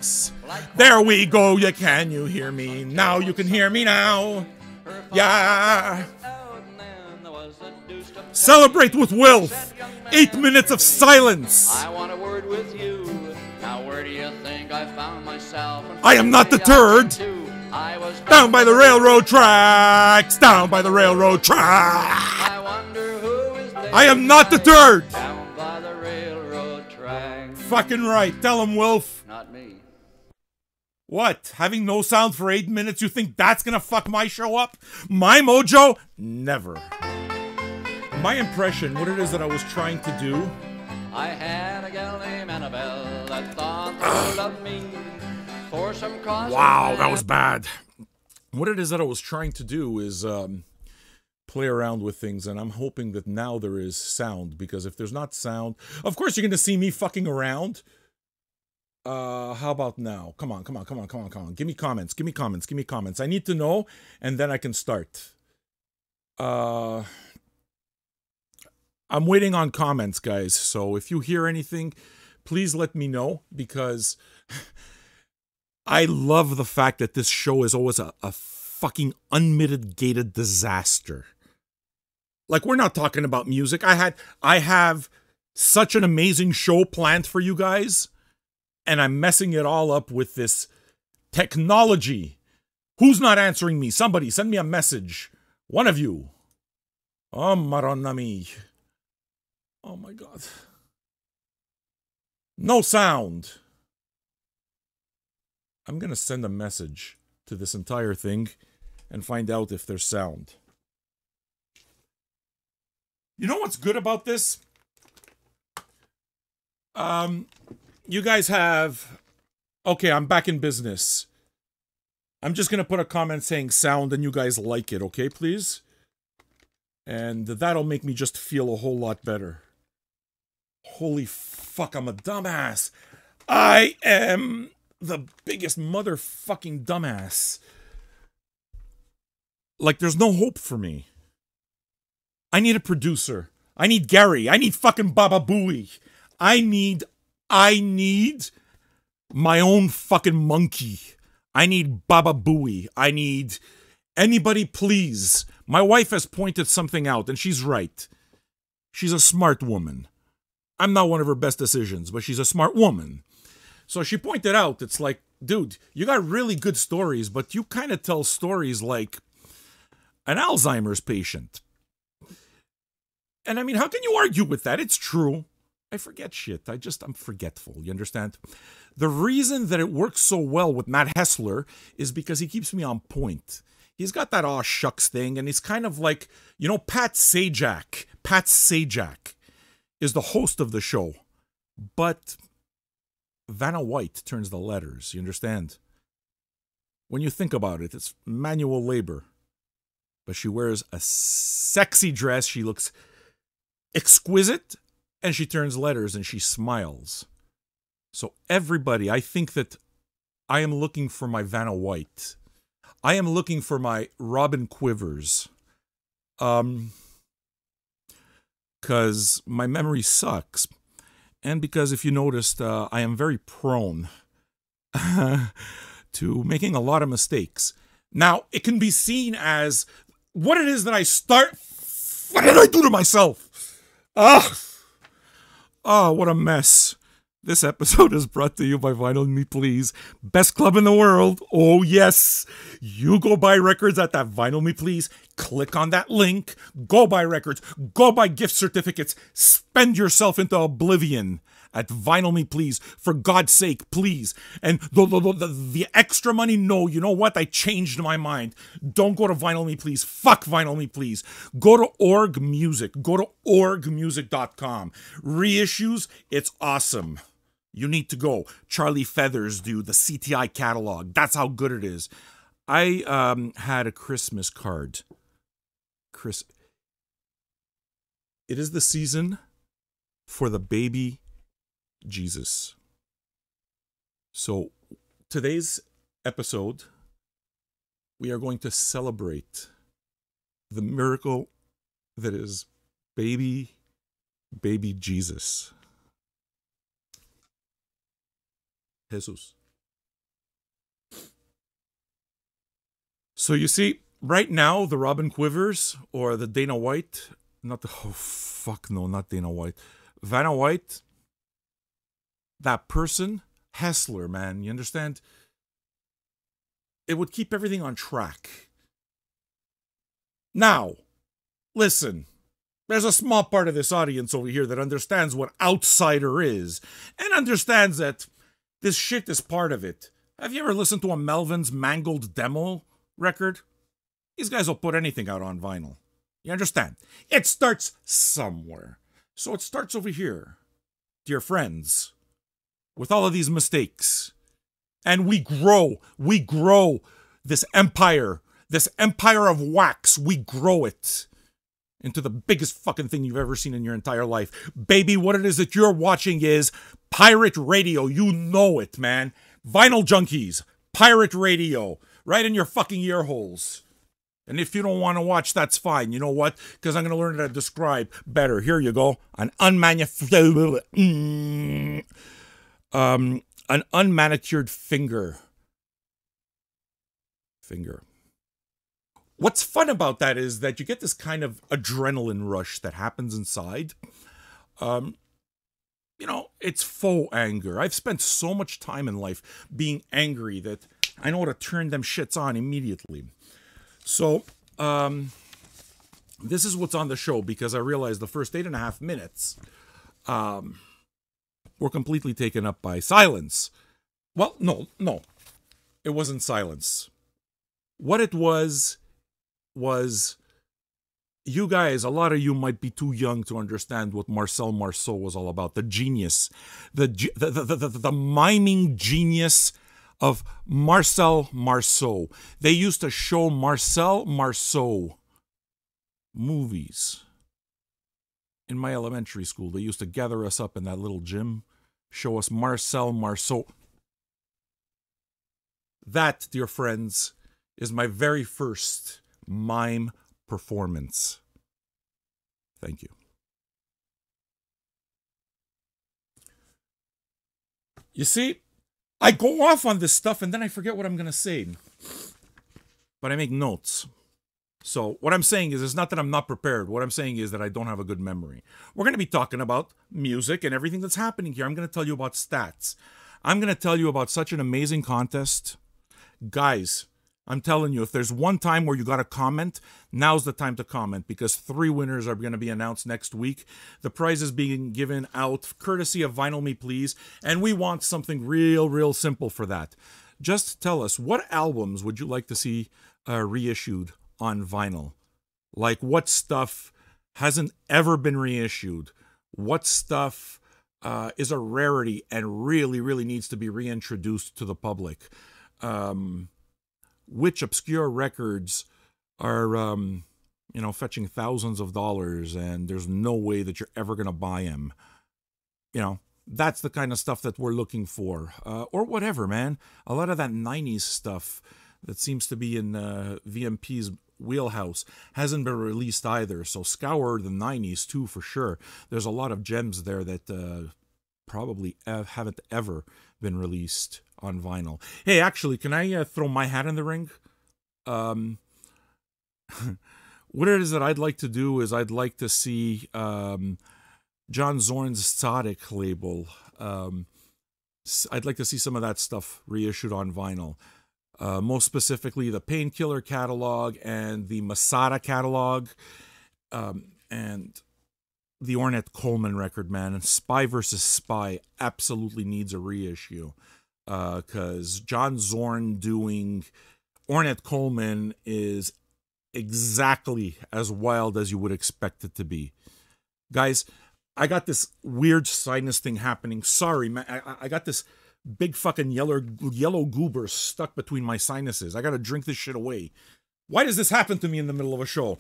tracks. There we go, you hear me? Now you can hear me now. Yeah. Celebrate with Wilf. 8 minutes of silence. I want a word with you. Now where do you think I found myself? I am not deterred. Down by the railroad tracks. Down by the railroad tracks. I wonder who is there. I am not deterred. Down by the railroad tracks. Fucking right. Tell him, Wilf. Not me. What? Having no sound for 8 minutes, you think that's gonna fuck my show up? My mojo? Never. My impression, what it is that I was trying to do. I had a gal named Annabelle that thought she loved me for some cause. Wow, that was bad. What it is that I was trying to do is play around with things, and I'm hoping that now there is sound, because if there's not sound, of course you're gonna see me fucking around. How about now? Come on. Give me comments. I need to know, and then I can start. I'm waiting on comments, guys. So if you hear anything, please let me know, because I love the fact that this show is always a fucking unmitigated disaster. Like, we're not talking about music. I have such an amazing show planned for you guys, and I'm messing it all up with this technology. Who's not answering me? Somebody send me a message. One of you. Oh, Maronami. Oh my God. No sound. I'm gonna send a message to this entire thing and find out if there's sound. You know what's good about this? You guys have... Okay, I'm back in business. I'm just gonna put a comment saying sound and you guys like it, okay, please? And that'll make me just feel a whole lot better. Holy fuck, I'm a dumbass. I am the biggest motherfucking dumbass. Like, there's no hope for me. I need a producer. I need Gary. I need fucking Baba Booey. I need my own fucking monkey. I need Baba Booey. I need anybody, please. My wife has pointed something out, and she's right. She's a smart woman. I'm not one of her best decisions, but she's a smart woman. So she pointed out, it's like, dude, you got really good stories, but you kind of tell stories like an Alzheimer's patient. And I mean, how can you argue with that? It's true. I forget shit. I'm forgetful. You understand? The reason that it works so well with Matt Hessler is because he keeps me on point. He's got that aw shucks thing, and he's kind of like, you know, Pat Sajak. Pat Sajak is the host of the show, but Vanna White turns the letters, you understand? When you think about it, it's manual labor. But she wears a sexy dress, she looks exquisite, and she turns letters and she smiles. So everybody, I think that I am looking for my Vanna White. I am looking for my Robin Quivers. Because my memory sucks. And because, if you noticed, I am very prone to making a lot of mistakes. Now, it can be seen as what it is that I start... What did I do to myself? What a mess. This episode is brought to you by Vinyl Me Please. Best club in the world. Oh, yes. You go buy records at that Vinyl Me Please. Click on that link. Go buy records. Go buy gift certificates. Spend yourself into oblivion at Vinyl Me Please. For God's sake, please. And the extra money, no. You know what? I changed my mind. Don't go to Vinyl Me Please. Fuck Vinyl Me Please. Go to Org Music. Go to orgmusic.com. Reissues, it's awesome. You need to go. Charlie Feathers do the CTI catalog. That's how good it is. I had a Christmas card. It is the season for the baby Jesus. So today's episode, we are going to celebrate the miracle that is baby Jesus. Jesus. So you see, right now, the Robin Quivers or the Dana White, not the, oh fuck no, not Dana White, Vanna White, that person, Hessler, man, you understand? It would keep everything on track. Now, listen, there's a small part of this audience over here that understands what outsider is and understands that this shit is part of it. Have you ever listened to a Melvin's Mangled Demo record? These guys will put anything out on vinyl. You understand? It starts somewhere. So it starts over here, dear friends, with all of these mistakes. And we grow this empire of wax. We grow it into the biggest fucking thing you've ever seen in your entire life. Baby, what it is that you're watching is pirate radio. You know it, man. Vinyl Junkies, pirate radio, right in your fucking ear holes. And if you don't want to watch, that's fine. You know what? Because I'm going to learn how to describe better. Here you go. An unmanicured finger. What's fun about that is that you get this kind of adrenaline rush that happens inside. You know, it's faux anger. I've spent so much time in life being angry that I know how to turn them shits on immediately. So, this is what's on the show because I realized the first 8.5 minutes were completely taken up by silence. Well, no, it wasn't silence. What it was you guys, a lot of you might be too young to understand what Marcel Marceau was all about. The genius, the miming genius of Marcel Marceau. They used to show Marcel Marceau movies in my elementary school. They used to gather us up in that little gym, show us Marcel Marceau. That, dear friends, is my very first mime performance. Thank you. You see, I go off on this stuff and then I forget what I'm going to say. But I make notes. So what I'm saying is, it's not that I'm not prepared. What I'm saying is that I don't have a good memory. We're going to be talking about music and everything that's happening here. I'm going to tell you about stats. I'm going to tell you about such an amazing contest. Guys, I'm telling you, if there's one time where you got to comment, now's the time to comment because 3 winners are going to be announced next week. The prize is being given out courtesy of Vinyl Me Please, and we want something real simple for that. Just tell us, what albums would you like to see reissued on vinyl? Like, what stuff hasn't ever been reissued? What stuff is a rarity and really needs to be reintroduced to the public? Which obscure records are, fetching thousands of dollars and there's no way that you're ever going to buy them? That's the kind of stuff that we're looking for. Or whatever, man. A lot of that 90s stuff that seems to be in VMP's wheelhouse hasn't been released either. So scour the 90s too, for sure. There's a lot of gems there that probably haven't ever been released on vinyl. Hey, actually, can I throw my hat in the ring? What it is that I'd like to do is I'd like to see John Zorn's Tzaddik label. I'd like to see some of that stuff reissued on vinyl. Most specifically, the Painkiller catalog and the Masada catalog, and the Ornette Coleman record, man. And Spy vs. Spy absolutely needs a reissue. Because John Zorn doing Ornette Coleman is exactly as wild as you would expect it to be. Guys, I got this weird sinus thing happening. Sorry, man. I got this big fucking yellow goober stuck between my sinuses. I gotta drink this shit away. Why does this happen to me in the middle of a show?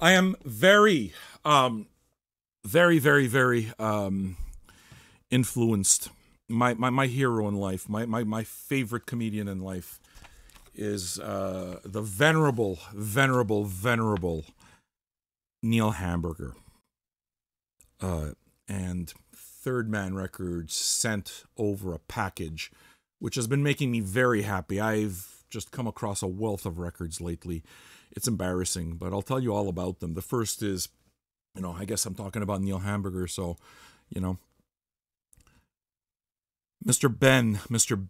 I am very influenced. My hero in life, my favorite comedian in life is the venerable Neil Hamburger. And Third Man Records sent over a package, which has been making me very happy. I've just come across a wealth of records lately. It's embarrassing, but I'll tell you all about them. The first is, I guess I'm talking about Neil Hamburger, so, Mr.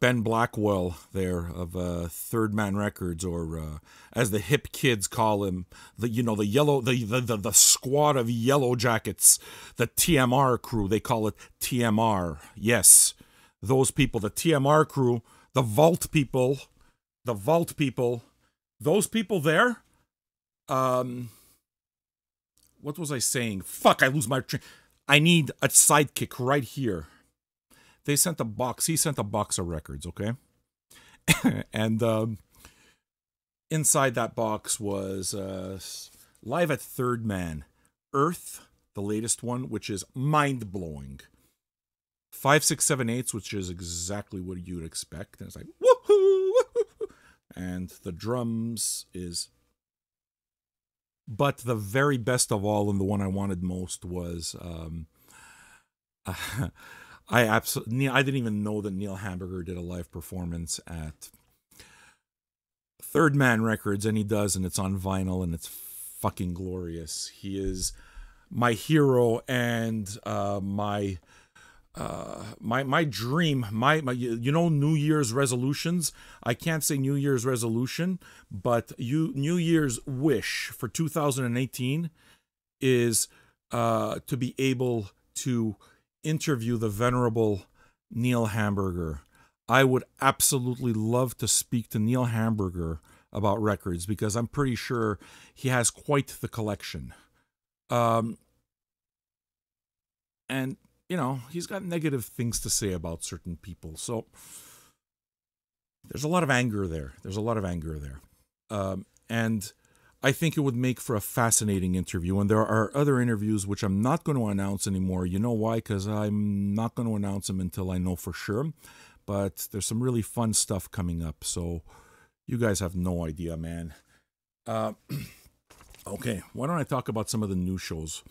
Ben Blackwell there of Third Man Records, or as the hip kids call him, the squad of yellow jackets, the TMR crew. They call it TMR. Yes, those people, the TMR crew, the vault people, those people there. What was I saying? Fuck, I lose my train. I need a sidekick right here. They sent a box. He sent a box of records, okay? And inside that box was Live at Third Man, Earth, the latest one, which is mind-blowing. 5, 6, 7, 8, which is exactly what you'd expect. And it's like, woohoo, woohoo. And the drums is... But the very best of all, and the one I wanted most, was... I didn't even know that Neil Hamburger did a live performance at Third Man Records, and he does, and it's on vinyl, and it's fucking glorious. He is my hero and my dream, my New Year's resolutions. I can't say New Year's resolution, but New Year's wish for 2018 is to be able to interview the venerable Neil Hamburger. I would absolutely love to speak to Neil Hamburger about records, because I'm pretty sure he has quite the collection. And, he's got negative things to say about certain people. So there's a lot of anger there. And I think it would make for a fascinating interview. And there are other interviews which I'm not going to announce anymore. You know why? Because I'm not going to announce them until I know for sure. But there's some really fun stuff coming up. So you guys have no idea, man. Okay, why don't I talk about some of the new shows?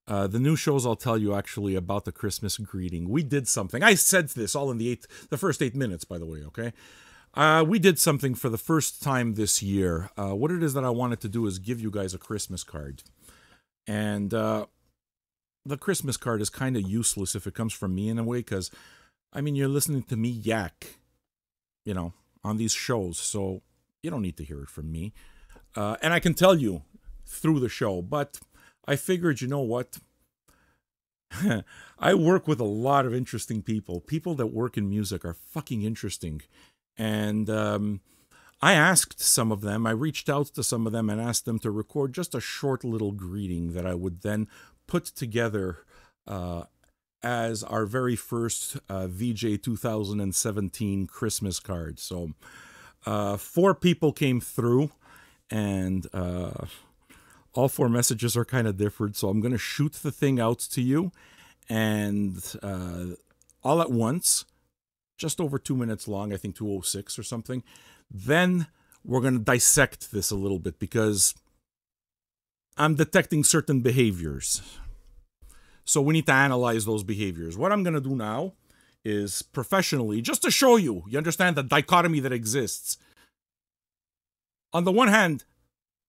The new shows, I'll tell you actually about the Christmas greeting. We did something. I said this all in the first 8 minutes, by the way, okay? We did something for the first time this year. What it is that I wanted to do is give you guys a Christmas card. And the Christmas card is kind of useless if it comes from me in a way, because, you're listening to me yak, on these shows, so you don't need to hear it from me. And I can tell you through the show, but I figured, you know what? I work with a lot of interesting people. People that work in music are fucking interesting. And I asked some of them, I reached out to some of them and asked them to record just a short little greeting that I would then put together as our very first VJ 2017 Christmas card. So 4 people came through, and all 4 messages are kind of different. So I'm going to shoot the thing out to you, and all at once. Just over 2 minutes long, I think 2:06 or something. Then we're going to dissect this a little bit, because I'm detecting certain behaviors. So we need to analyze those behaviors. What I'm going to do now is professionally, just to show you, you understand the dichotomy that exists. On the one hand,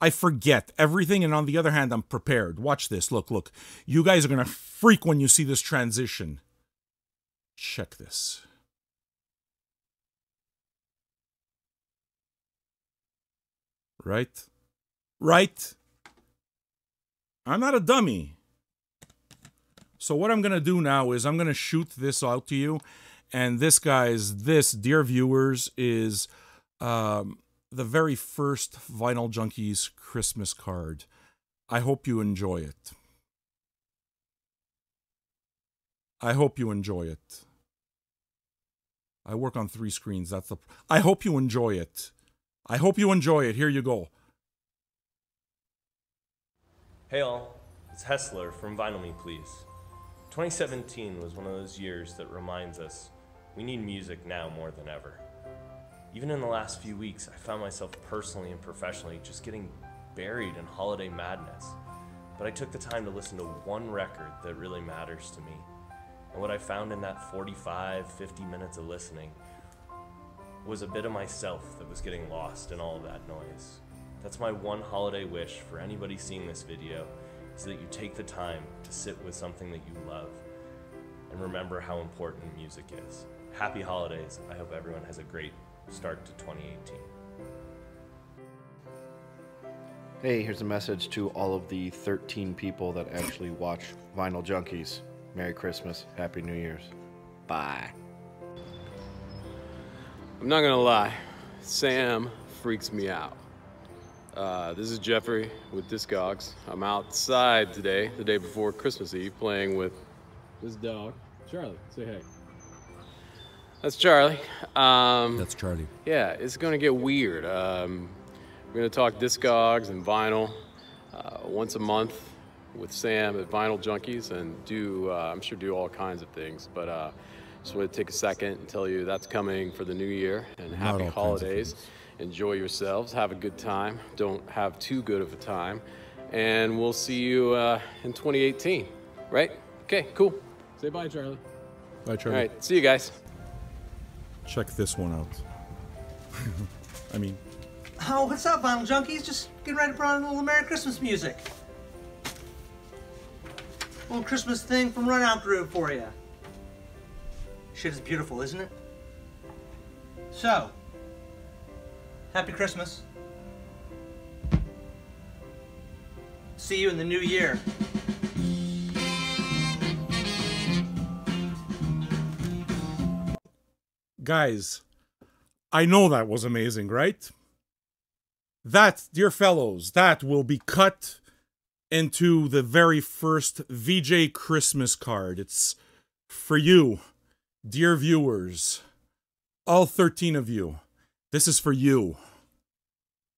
I forget everything, and on the other hand, I'm prepared. Watch this. Look. You guys are going to freak when you see this transition. Check this. Right? I'm not a dummy. So what I'm going to do now is I'm going to shoot this out to you. And this, dear viewers, is the very first Vinyl Junkies Christmas card. I hope you enjoy it. I work on 3 screens. I hope you enjoy it. Here you go. Hey all, it's Hessler from Vinyl Me Please. 2017 was one of those years that reminds us we need music now more than ever. Even in the last few weeks, I found myself personally and professionally just getting buried in holiday madness. But I took the time to listen to one record that really matters to me. And what I found in that 45, 50 minutes of listening was a bit of myself that was getting lost in all of that noise. That's my one holiday wish for anybody seeing this video, is that you take the time to sit with something that you love and remember how important music is. Happy holidays. I hope everyone has a great start to 2018. Hey, here's a message to all of the 13 people that actually watch Vinyl Junkies. Merry Christmas, Happy New Year's. Bye. I'm not gonna lie, Sam freaks me out. This is Jeffrey with Discogs. I'm outside today, the day before Christmas Eve, playing with this dog. Charlie, say hey. That's Charlie. That's Charlie. Yeah, it's gonna get weird. We're gonna talk Discogs and vinyl once a month with Sam at Vinyl Junkies, and I'm sure do all kinds of things, but just want to take a second and tell you that's coming for the new year, and happy holidays. Enjoy yourselves, have a good time, don't have too good of a time, and we'll see you in 2018, right? Okay, cool. Say bye, Charlie. Bye, Charlie. All right, see you guys. Check this one out. I mean... Oh, what's up, Vinyl Junkies? Just getting ready to put on a little Merry Christmas music. A little Christmas thing from Run Out Groove for you. Shit is beautiful, isn't it? So, happy Christmas. See you in the new year. Guys, I know that was amazing, right? That, dear fellows, that will be cut into the very first VJ Christmas card. It's for you, dear viewers, all 13 of you. This is for you.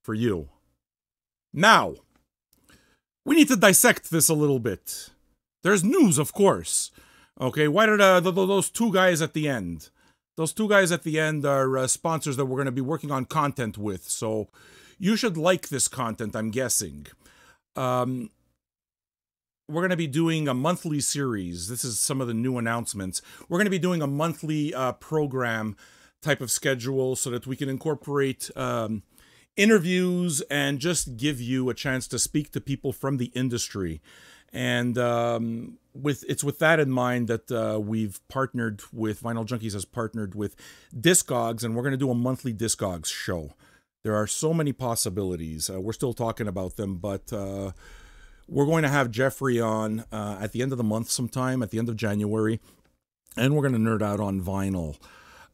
For you. Now, we need to dissect this a little bit. There's news, of course. Okay, why did those two guys at the end? Those two guys at the end are sponsors that we're going to be working on content with, so you should like this content, I'm guessing. We're going to be doing a monthly series. This is some of the new announcements. We're going to be doing a monthly program type of schedule so that we can incorporate interviews and just give you a chance to speak to people from the industry. And it's with that in mind that we've partnered with, Vinyl Junkies has partnered with Discogs, and we're going to do a monthly Discogs show. There are so many possibilities. We're still talking about them, but we're going to have Jeffrey on at the end of the month sometime, at the end of January, and we're going to nerd out on vinyl.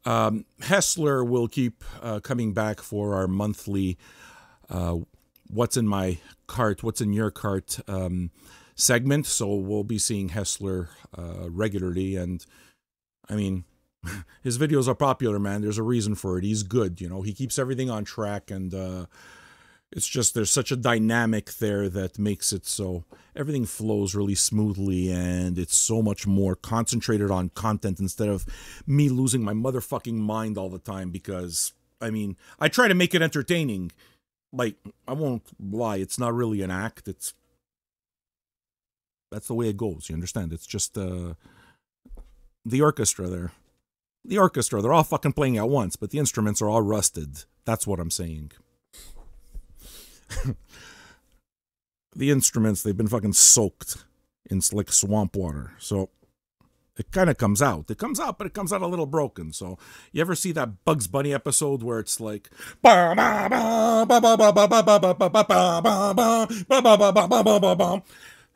Hessler will keep coming back for our monthly What's in My Cart, What's in Your Cart segment, so we'll be seeing Hessler regularly, and I mean, his videos are popular, man. There's a reason for it. He's good, you know. He keeps everything on track, and it's just there's such a dynamic there that makes it so everything flows really smoothly, and it's so much more concentrated on content instead of me losing my motherfucking mind all the time, because, I mean, I try to make it entertaining. Like, I won't lie, it's not really an act. That's the way it goes, you understand? It's just the orchestra there. The orchestra, they're all fucking playing at once, but the instruments are all rusted. That's what I'm saying. The instruments, they've been fucking soaked in like swamp water. So it kind of comes out. It comes out, but it comes out a little broken. So you ever see that Bugs Bunny episode where it's like,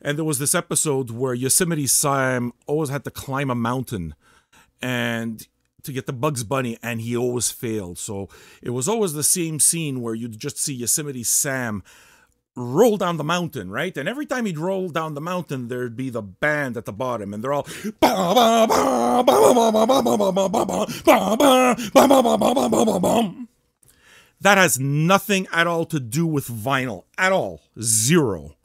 and there was this episode where Yosemite Sam always had to climb a mountain and to get the Bugs Bunny, and he always failed. So it was always the same scene where you'd just see Yosemite Sam roll down the mountain, right? And every time he'd roll down the mountain, there'd be the band at the bottom, and they're all that has nothing at all to do with vinyl at all. Zero.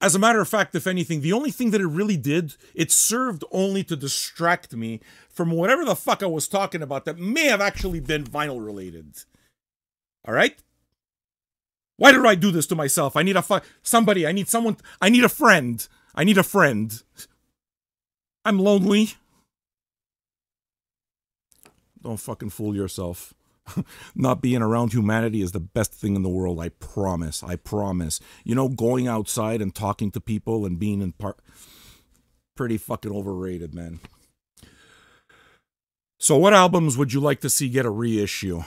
As a matter of fact, if anything, the only thing that it really did, it served only to distract me from whatever the fuck I was talking about that may have actually been vinyl related. All right? Why did I do this to myself? I need somebody. I need someone. I need a friend. I need a friend. I'm lonely. Don't fucking fool yourself. Not being around humanity is the best thing in the world. I promise. I promise. You know, going outside and talking to people and being in pretty fucking overrated, man. So what albums would you like to see get a reissue?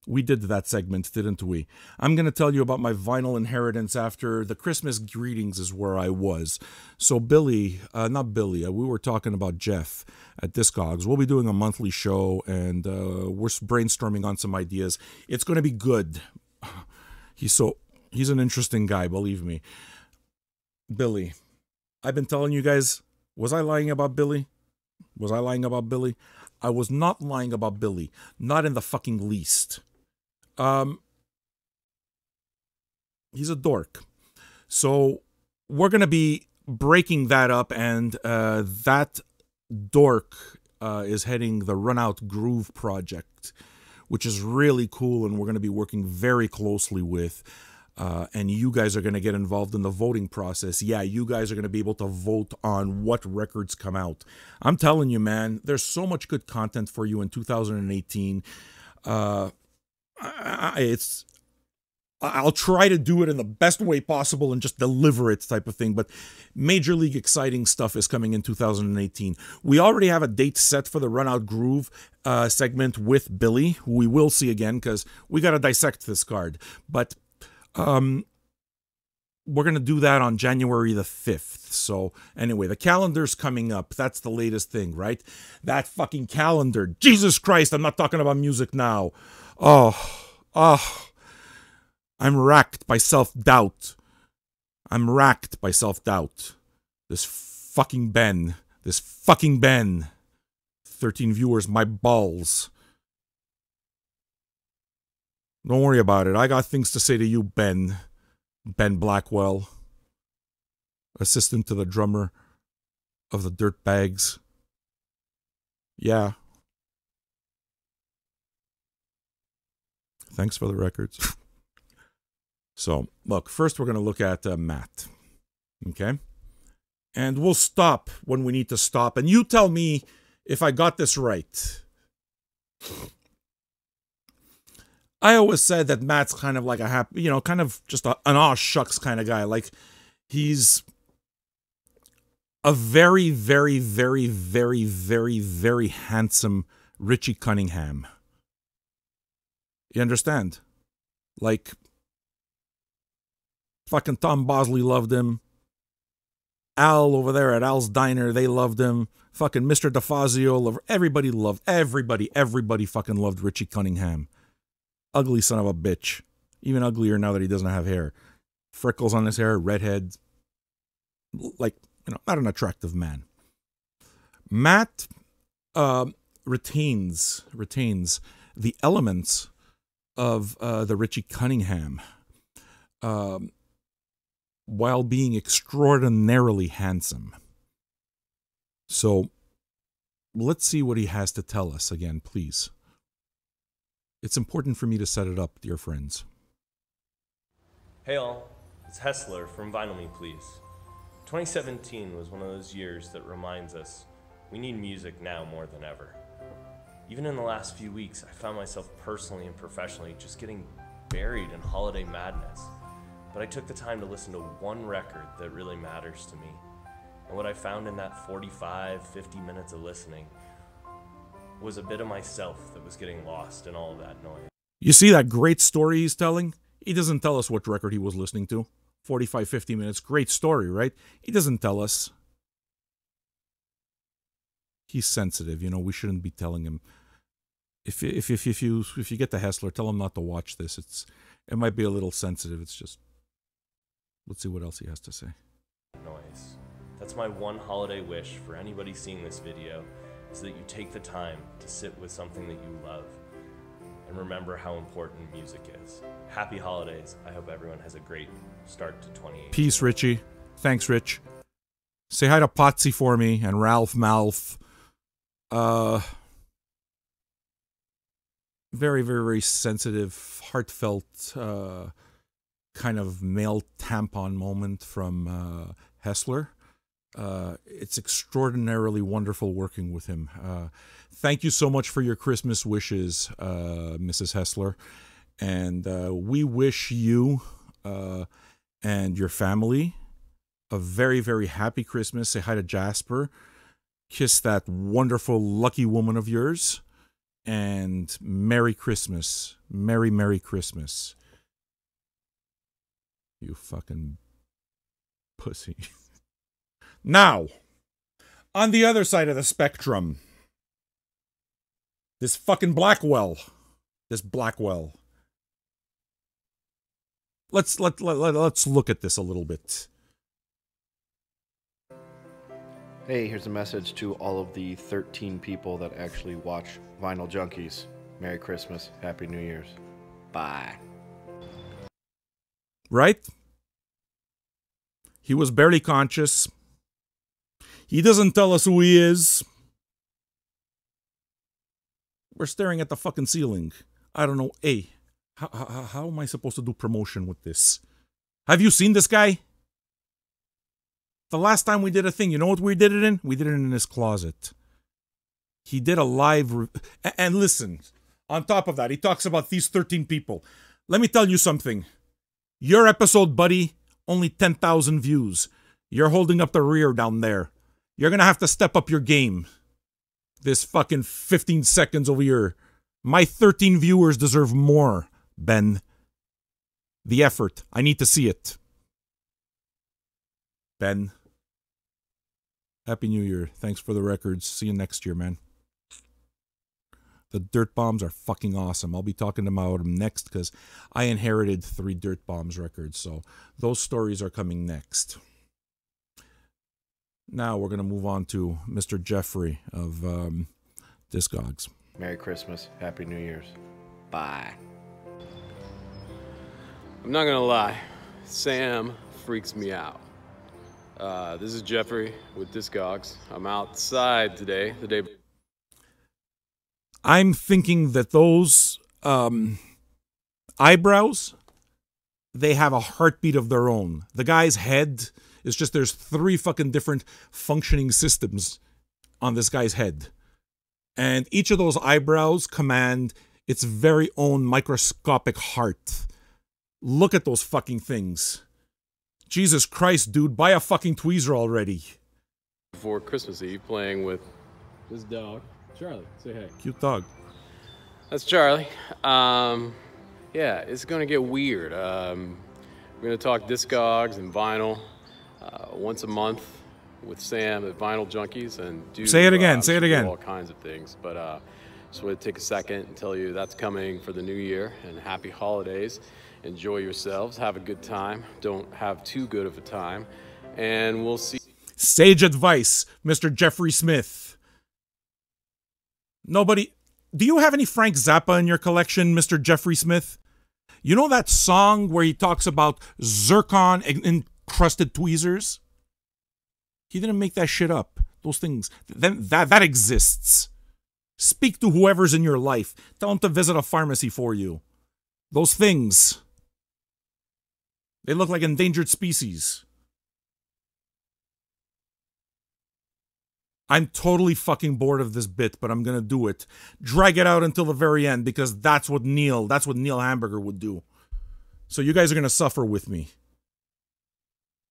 We did that segment, didn't we? I'm going to tell you about my vinyl inheritance after the Christmas greetings is where I was. So Billy, not Billy, we were talking about Jeff at Discogs. We'll be doing a monthly show, and we're brainstorming on some ideas. It's going to be good. He's an interesting guy, believe me. Billy. I've been telling you guys, was I lying about Billy? Was I lying about Billy? I was not lying about Billy. Not in the fucking least. He's a dork. So we're going to be breaking that up, and that dork is heading the Run Out Groove project, which is really cool, and we're going to be working very closely with. And you guys are going to get involved in the voting process. Yeah, you guys are going to be able to vote on what records come out. I'm telling you, man, there's so much good content for you in 2018. I'll try to do it in the best way possible and just deliver it type of thing. But major league exciting stuff is coming in 2018. We already have a date set for the Run Out Groove segment with Billy, who we will see again because we got to dissect this card. But we're going to do that on January the 5th. So anyway, the calendar's coming up. That's the latest thing, right? That fucking calendar. Jesus Christ, I'm not talking about music now. I'm racked by self-doubt. This fucking Ben. 13 viewers, my balls. Don't worry about it. I got things to say to you, Ben. Ben Blackwell. Assistant to the drummer of the Dirtbags. Yeah. Thanks for the records. So, look, first we're going to look at Matt. Okay? And we'll stop when we need to stop. And you tell me if I got this right. I always said that Matt's kind of like a happy, kind of just an aw shucks kind of guy. Like, he's a very, very, very, very, very, very handsome Richie Cunningham. You understand? Like, fucking Tom Bosley loved him. Al over there at Al's Diner, they loved him. Fucking Mr. DeFazio, everybody fucking loved Richie Cunningham. Ugly son of a bitch. Even uglier now that he doesn't have hair. Freckles on his hair, redhead. Like, not an attractive man. Matt retains the elements of the Richie Cunningham while being extraordinarily handsome. So, let's see what he has to tell us again, please. It's important for me to set it up, dear friends. Hey all, it's Hessler from Vinyl Me Please. 2017 was one of those years that reminds us we need music now more than ever. Even in the last few weeks, I found myself personally and professionally just getting buried in holiday madness. But I took the time to listen to one record that really matters to me. And what I found in that 45, 50 minutes of listening was a bit of myself that was getting lost in all of that noise. You see that great story he's telling? He doesn't tell us what record he was listening to. 45, 50 minutes. Great story, right? He doesn't tell us. He's sensitive, we shouldn't be telling him. If you get the Hessler, tell him not to watch this. It might be a little sensitive. It's just, let's see what else he has to say. Noise. That's my one holiday wish for anybody seeing this video, is that you take the time to sit with something that you love. and remember how important music is. Happy holidays. I hope everyone has a great start to 2018. Peace, Richie. Thanks, Rich. Say hi to Potsy for me and Ralph Malf. Very, very, very sensitive, heartfelt, kind of male tampon moment from Hessler. It's extraordinarily wonderful working with him. Thank you so much for your Christmas wishes, Mrs. Hessler. And we wish you and your family a very, very happy Christmas. Say hi to Jasper. Kiss that wonderful, lucky woman of yours. And Merry Christmas. Merry, Merry Christmas. You fucking pussy. Now, on the other side of the spectrum, this fucking Blackwell. This Blackwell. Let's look at this a little bit. Hey, here's a message to all of the 13 people that actually watch Vinyl Junkies. Merry Christmas. Happy New Year's. Bye. Right? He was barely conscious. He doesn't tell us who he is. We're staring at the fucking ceiling. I don't know. Hey, how am I supposed to do promotion with this? Have you seen this guy? The last time we did a thing, you know what we did it in? We did it in his closet. He did a live... And listen, on top of that, he talks about these 13 people. Let me tell you something. Your episode, buddy, only 10,000 views. You're holding up the rear down there. You're going to have to step up your game. This fucking 15 seconds over here. My 13 viewers deserve more, Ben. The effort. I need to see it. Ben. Happy New Year. Thanks for the records. See you next year, man. The Dirt Bombs are fucking awesome. I'll be talking about them next because I inherited 3 Dirt Bombs records. So those stories are coming next. Now we're going to move on to Mr. Jeffrey of Discogs. Merry Christmas. Happy New Year's. Bye. I'm not gonna lie, Sam freaks me out. This is Jeffrey with Discogs. I'm outside today, the day. I'm thinking that those eyebrows, they have a heartbeat of their own. The guy's head is just, there's 3 fucking different functioning systems on this guy's head. And each of those eyebrows command its very own microscopic heart. Look at those fucking things. Jesus Christ, dude, buy a fucking tweezer already. Before Christmas Eve, playing with this dog, Charlie. Say hey. Cute dog. That's Charlie. Yeah, it's gonna get weird. We're gonna talk Discogs and vinyl once a month with Sam at Vinyl Junkies and do. Say it again. Say it again. All kinds of things, but just want to take a second and tell you that's coming for the new year and happy holidays. Enjoy yourselves. Have a good time. Don't have too good of a time, and we'll see. Sage advice, Mr. Jeffrey Smith. Nobody. Do you have any Frank Zappa in your collection, Mr. Jeffrey Smith? You know that song where he talks about zircon encrusted tweezers? He didn't make that shit up. Those things, that exists. Speak to whoever's in your life. Tell them to visit a pharmacy for you. Those things, they look like endangered species. I'm totally fucking bored of this bit, but I'm gonna do it. Drag it out until the very end because that's what Neil Hamburger would do. So you guys are gonna suffer with me.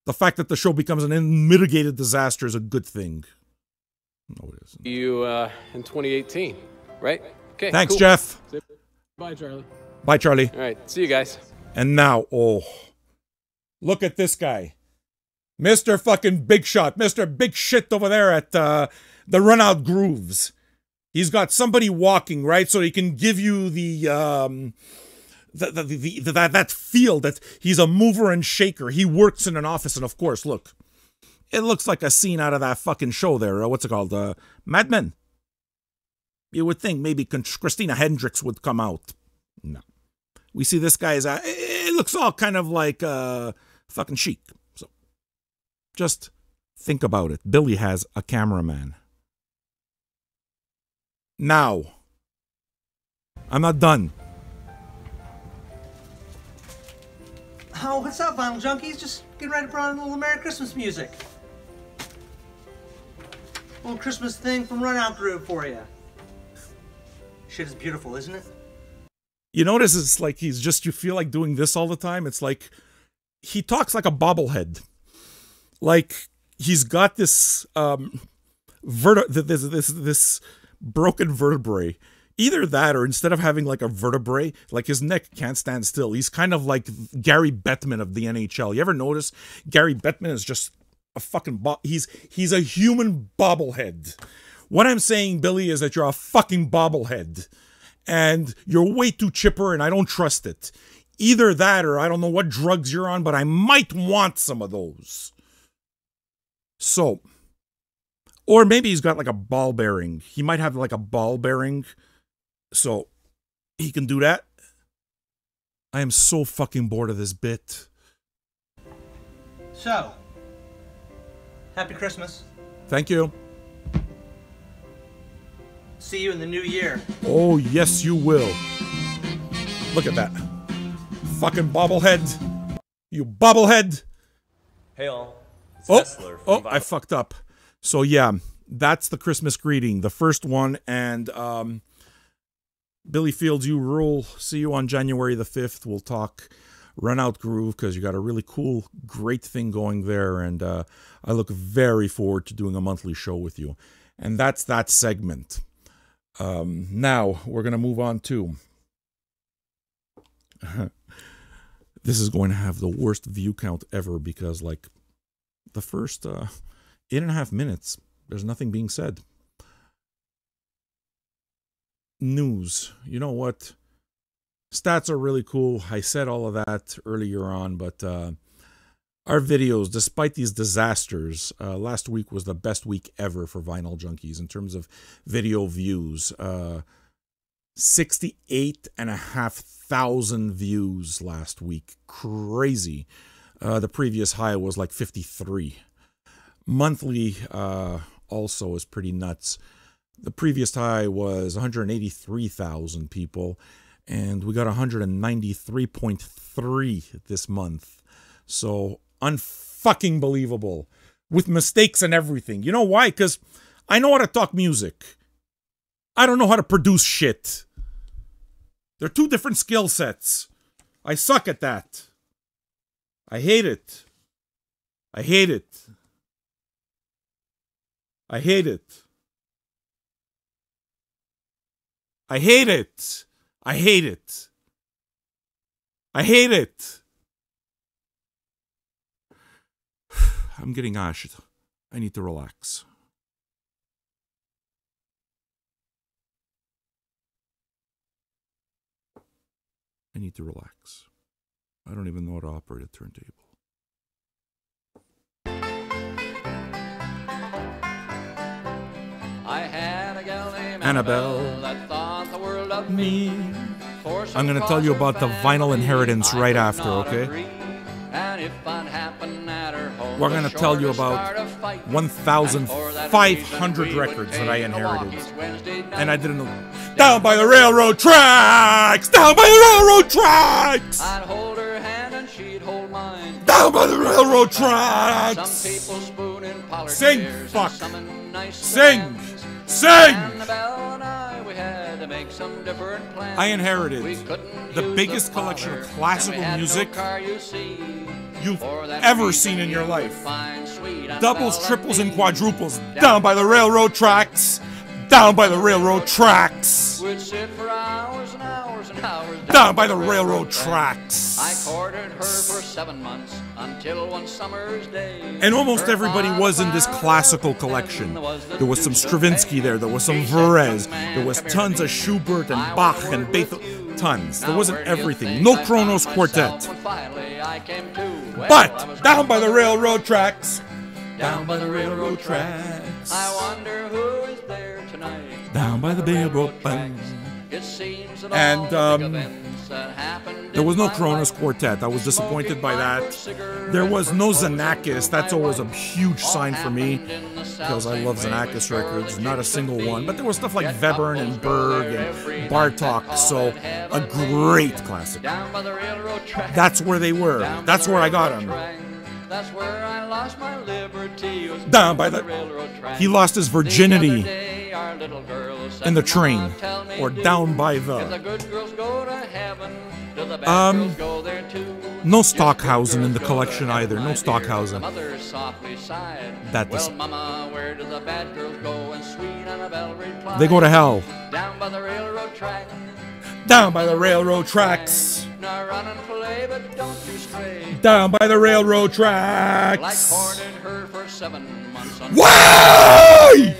The fact that the show becomes an unmitigated disaster is a good thing. No, it isn't. You in 2018, right? Okay. Thanks, cool. Jeff. Bye, Charlie. Bye, Charlie. All right. See you guys. And now, oh, look at this guy. Mr. fucking Big Shot. Mr. Big Shit over there at the Runout Grooves. He's got somebody walking, right? So he can give you that feel that he's a mover and shaker. He works in an office, and of course, look. It looks like a scene out of that fucking show there. What's it called? Mad Men. You would think maybe Christina Hendricks would come out. No. We see this guy's, it looks all kind of like fucking chic. So just think about it. Billy has a cameraman. Now, I'm not done. Oh, what's up, Vinyl Junkies? Just getting ready to put on a little Merry Christmas music. A little Christmas thing from Run Out Groove for you. Shit is beautiful, isn't it? You notice it's like you feel like doing this all the time. It's like he talks like a bobblehead. Like he's got this this broken vertebrae. Either that, or instead of having like a vertebrae, like his neck can't stand still. He's kind of like Gary Bettman of the NHL. You ever notice Gary Bettman is just a fucking he's a human bobblehead. What I'm saying, Billy, is that you're a fucking bobblehead. And you're way too chipper, and I don't trust it. Either that, or I don't know what drugs you're on, but I might want some of those. So, or maybe he's got like a ball bearing. He might have like a ball bearing. So, he can do that. I am so fucking bored of this bit. So, happy Christmas. Thank you. See you in the new year. Oh, yes, you will. Look at that. Fucking bobblehead. You bobblehead. Hey all. It's Hessler from I fucked up. So yeah, that's the Christmas greeting. The first one. And Billy Fields, you rule. See you on January the 5th. We'll talk Run Out Groove because you got a really cool, great thing going there. And I look very forward to doing a monthly show with you. And that's that segment. Now we're going to move on to this is going to have the worst view count ever because like the first 8.5 minutes there's nothing being said. News. You know what? Stats are really cool. I said all of that earlier on, but our videos, despite these disasters, last week was the best week ever for Vinyl Junkies in terms of video views. 68,500 views last week. Crazy. The previous high was like 53. Monthly also is pretty nuts. The previous high was 183,000 people, and we got 193.3 this month. So unfucking believable, with mistakes and everything. You know why? Because I know how to talk music. I don't know how to produce shit. They're two different skill sets. I suck at that. I hate it. I hate it. I hate it. I hate it. I hate it. I hate it. I'm getting ashed. I need to relax. I need to relax. I don't even know how to operate a turntable. I had a gal named Annabelle that thought the world of me. I'm going to tell you about the vinyl inheritance right after, okay? And if I'd happen at her home, we're going to tell you about 1,500 records that I inherited. And I didn't know. Down by the railroad tracks! Down by the railroad tracks! I'd hold her hand and she'd hold mine. Down by the railroad tracks! Some people spoon in polar Sing, beers fuck! and some in nice Sing! sedans. Sing! Annabelle and I, we had to make some different plans. I inherited We couldn't the use biggest the collection of parlor, classical and we had music no car, you see. you've For that ever reason seen in your you life. would find sweet Doubles, Annabelle triples, and me. quadruples. Down by the railroad tracks. Down by the railroad tracks. We'd sit for hours and hours and hours Down by the railroad tracks. I courted her for 7 months until one summer's day. And almost Her everybody father was in this found classical out, collection. and There was some Duke of Stravinsky May. there. There was some He said, Varese. "Young man, There was come here tons to of me. Schubert and I Bach wanna and work with Beethoven. you." Tons. There Now, wasn't where do you everything. think No I found Kronos myself Quartet. when finally I came to? Well, I But was down by the down railroad tracks. Down by the railroad tracks. I wonder who is there tonight. Down by the railroad tracks. It seems that And, all the big events that happened there was in no my Cronus life, Quartet. I was disappointed by that. There was no Xenakis. That's always a huge sign for me, because I love Xenakis records. Not a single one. But there was stuff like Webern and Berg and Bartok. So, a great classic. down by the railroad track. That's where they were. That's where I got them. That's where I lost my liberty. Was Down by the... railroad track. He lost his The other virginity day, our little girl said, in the "Mama, train. tell me, Or do down by if the the... good girls go to heaven, do the bad girls go there too?" No If the good Stockhausen in girls the go collection to heaven, either. No my dear, Stockhausen. the mother softly sighed. That Well, is- Mama, where do the bad girls go? And sweet Annabelle replied, They go to hell. down by the railroad track. Down by the railroad tracks. Now run and play, but don't you stray. Down by the railroad Like tracks. courted her for 7 months. On Why?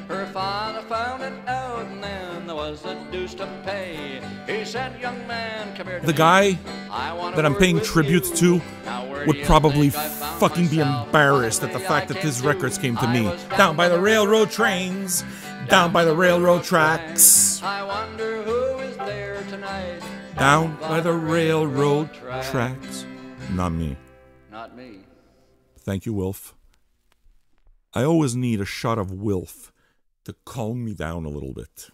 her father found it out, and then there was a deuce to pay. He said, "Young man, come here to The me. guy I want that I'm word paying with tribute you. to Now, where do would you probably think I found fucking be myself? embarrassed at the Finally, fact I that his came records to. came to I me. was Down by the railroad trains. Down by the railroad tracks. I wonder who is there tonight. Down by the railroad tracks. Not me. Not me. Thank you, Wilf. I always need a shot of Wilf to calm me down a little bit.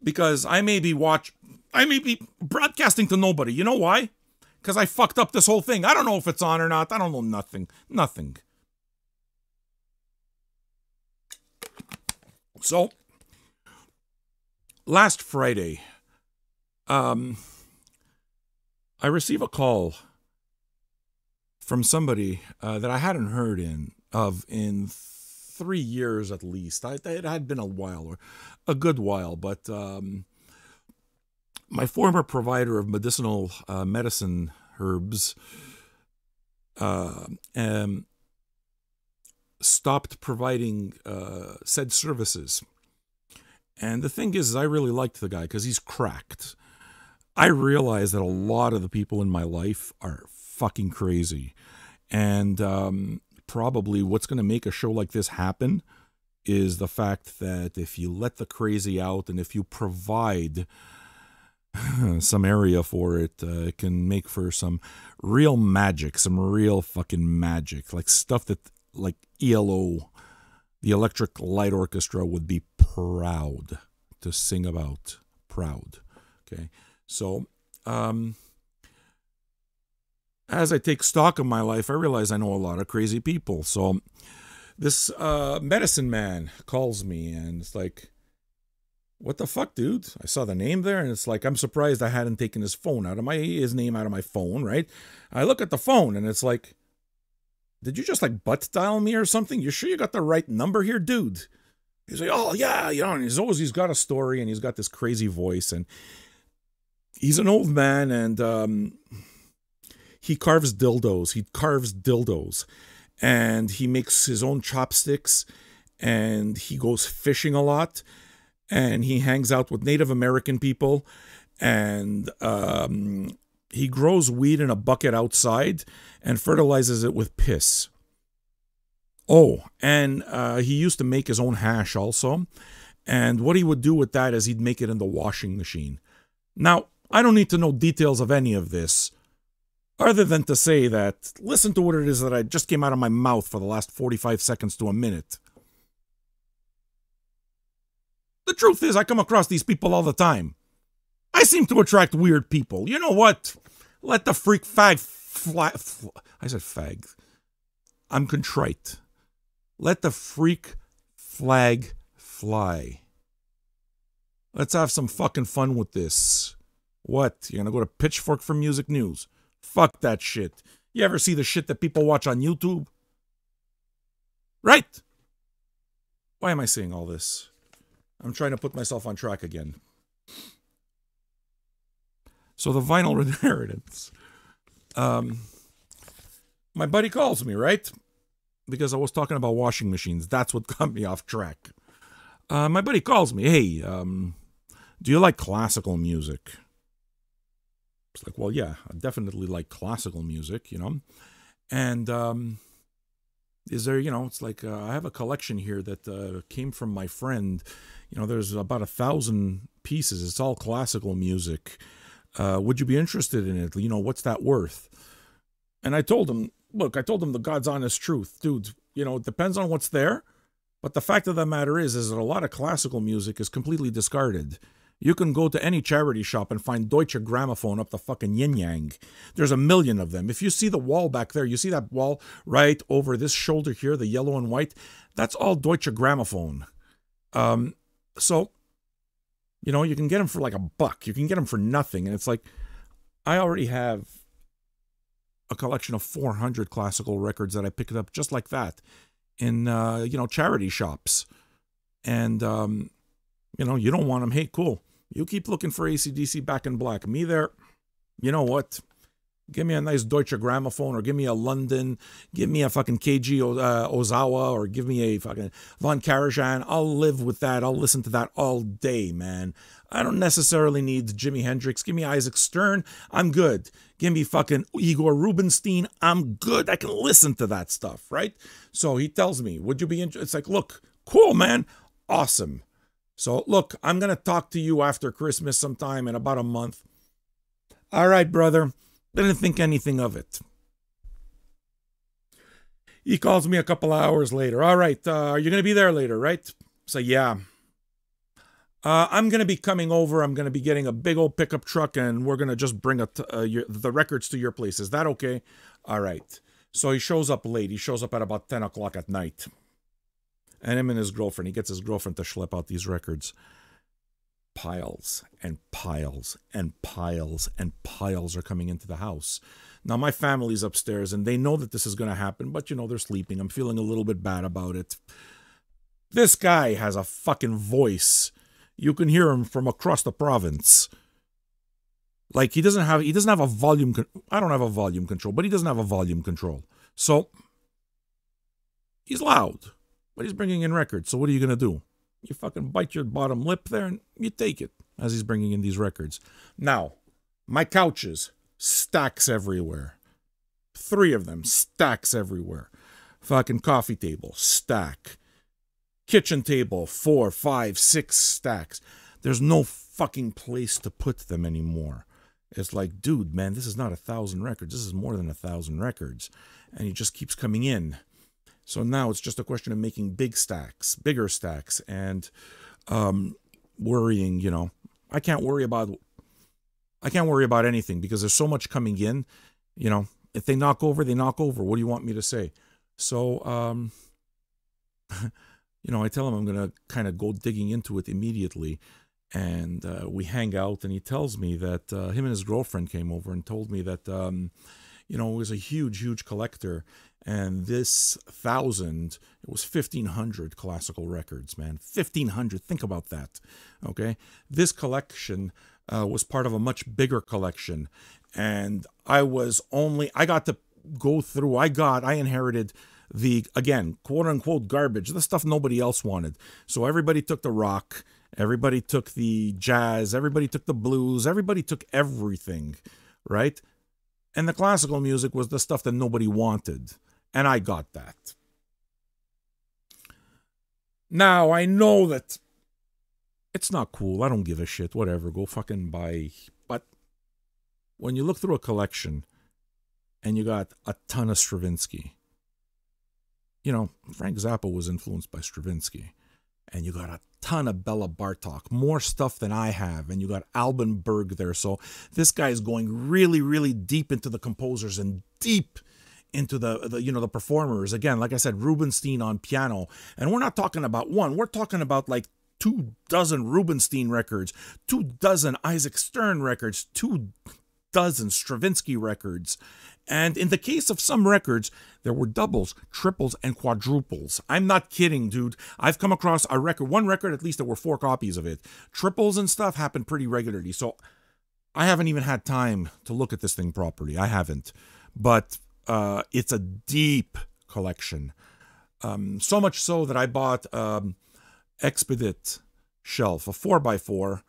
Because I may be broadcasting to nobody. You know why? Because I fucked up this whole thing. I don't know if it's on or not. I don't know nothing. Nothing. So, last Friday, I received a call from somebody that I hadn't heard of in 3 years at least. It had been a while, or a good while, but my former provider of medicinal medicine herbs stopped providing said services. And the thing is I really liked the guy because he's cracked. I realize that a lot of the people in my life are fucking crazy. And probably what's going to make a show like this happen is the fact that if you let the crazy out and if you provide some area for it, it can make for some real magic, some real fucking magic, like stuff that like ELO, the Electric Light Orchestra, would be proud to sing about. Proud. Okay. So, as I take stock of my life, I realize I know a lot of crazy people. So this medicine man calls me and it's like, what the fuck, dude? I saw the name there and it's like, I'm surprised I hadn't taken his name out of my phone, right? I look at the phone and it's like, did you just like butt dial me or something? You sure you got the right number here, dude? He's like, oh yeah, you know, and he's got a story and he's got this crazy voice and he's an old man and he carves dildos. And he makes his own chopsticks and he goes fishing a lot and he hangs out with Native American people and he grows weed in a bucket outside and fertilizes it with piss. Oh, and he used to make his own hash also. And what he would do with that is he'd make it in the washing machine. Now, I don't need to know details of any of this, other than to say that, listen to what it is that I just came out of my mouth for the last 45 seconds to a minute. The truth is, I come across these people all the time. I seem to attract weird people. You know what? Let the freak fag fly. I said fag. I'm contrite. Let the freak flag fly. Let's have some fucking fun with this. What? You're gonna go to Pitchfork for music news? Fuck that shit. You ever see the shit that people watch on YouTube? Right? Why am I saying all this? I'm trying to put myself on track again. So the vinyl inheritance. My buddy calls me, right? Because I was talking about washing machines. That's what got me off track. My buddy calls me. Hey, do you like classical music? It's like, well, yeah, I definitely like classical music, you know. And is there, you know, it's like I have a collection here that came from my friend. You know, there's about 1,000 pieces. It's all classical music. Would you be interested in it? You know, what's that worth? And I told him, look, I told him the God's honest truth. Dude, you know, it depends on what's there. But the fact of the matter is that a lot of classical music is completely discarded. You can go to any charity shop and find Deutsche Grammophon up the fucking yin-yang. There's a million of them. If you see the wall back there, you see that wall right over this shoulder here, the yellow and white? That's all Deutsche Grammophon. So, you know, you can get them for like $1. You can get them for nothing. And it's like, I already have a collection of 400 classical records that I picked up just like that in, you know, charity shops. And, you know, you don't want them. Hey, cool. You keep looking for AC/DC Back in Black. Me there, you know what? Give me a nice Deutsche Grammophon, or give me a London, give me a fucking KG Ozawa, or give me a fucking Von Karajan. I'll live with that. I'll listen to that all day, man. I don't necessarily need Jimi Hendrix. Give me Isaac Stern. I'm good. Give me fucking Igor Rubinstein. I'm good. I can listen to that stuff, right? So he tells me, would you be interested? It's like, look, cool, man. Awesome. So, look, I'm going to talk to you after Christmas sometime in about a month. All right, brother. Didn't think anything of it. He calls me a couple hours later. All right, are you going to be there later, right? So, yeah. I'm going to be coming over. I'm going to be getting a big old pickup truck, and we're going to just bring the records to your place. Is that okay? All right. So he shows up late. He shows up at about 10 o'clock at night. And him and his girlfriend, he gets his girlfriend to schlep out these records. Piles and piles and piles and piles are coming into the house. Now, my family's upstairs, and they know that this is going to happen, but, you know, they're sleeping. I'm feeling a little bit bad about it. This guy has a fucking voice. You can hear him from across the province. Like, he doesn't have a volume. I don't have a volume control, but he doesn't have a volume control. So, he's loud. But he's bringing in records, so what are you going to do? You fucking bite your bottom lip there and you take it as he's bringing in these records. Now, my couches, stacks everywhere. 3 of them, stacks everywhere. Fucking coffee table, stack. Kitchen table, 4, 5, 6 stacks. There's no fucking place to put them anymore. It's like, dude, man, this is not 1,000 records. This is more than 1,000 records. And he just keeps coming in. So now it's just a question of making bigger stacks, and worrying, you know. I can't worry about anything because there's so much coming in, you know. If they knock over, they knock over. What do you want me to say? So, you know, I tell him I'm going to kind of go digging into it immediately, and we hang out, and he tells me that him and his girlfriend came over and told me that, you know, he was a huge, huge collector. And this 1,000, it was 1,500 classical records, man. 1,500, think about that, okay? This collection was part of a much bigger collection. And I got to go through, I inherited the, again, quote-unquote garbage, the stuff nobody else wanted. So everybody took the rock, everybody took the jazz, everybody took the blues, everybody took everything, right? And the classical music was the stuff that nobody wanted. And I got that. Now, I know that it's not cool. I don't give a shit. Whatever. Go fucking buy. But when you look through a collection and you got a ton of Stravinsky, you know, Frank Zappa was influenced by Stravinsky. And you got a ton of Bela Bartok, more stuff than I have. And you got Alban Berg there. So this guy is going really, really deep into the composers and deep into the you know, the performers. Again, like I said, Rubinstein on piano. And we're not talking about one. We're talking about like 24 Rubinstein records, 24 Isaac Stern records, 24 Stravinsky records. And in the case of some records, there were doubles, triples, and quadruples. I'm not kidding, dude. I've come across one record at least, there were 4 copies of it. Triples and stuff happen pretty regularly. So I haven't even had time to look at this thing properly. I haven't. But it's a deep collection. So much so that I bought Expedit shelf, a 4x4,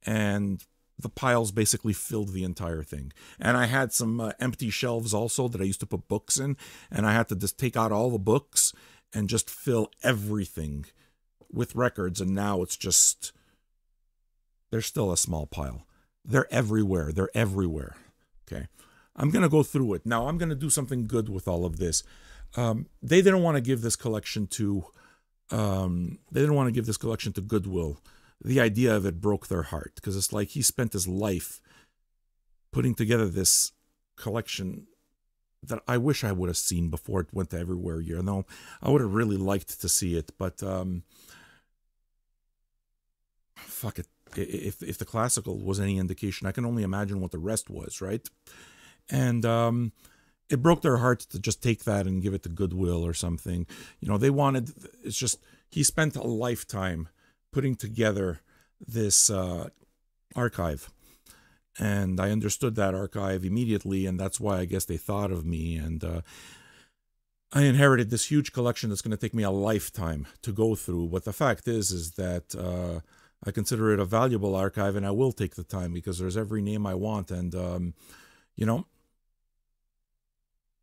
and the piles basically filled the entire thing. And I had some empty shelves also that I used to put books in, and I had to just take out all the books and just fill everything with records. And now it's just, there's still a small pile. They're everywhere. They're everywhere. Okay. I'm going to go through it. Now I'm going to do something good with all of this. They didn't want to give this collection to, Goodwill. The idea of it broke their heart, because it's like he spent his life putting together this collection that I wish I would have seen before it went to everywhere. You know, I would have really liked to see it, but fuck it. If the classical was any indication, I can only imagine what the rest was, right? And it broke their hearts to just take that and give it to Goodwill or something. You know, they wanted, it's just, he spent a lifetime putting together this archive. And I understood that archive immediately, and that's why I guess they thought of me. And I inherited this huge collection that's going to take me a lifetime to go through. But the fact is that I consider it a valuable archive, and I will take the time because there's every name I want. And, you know,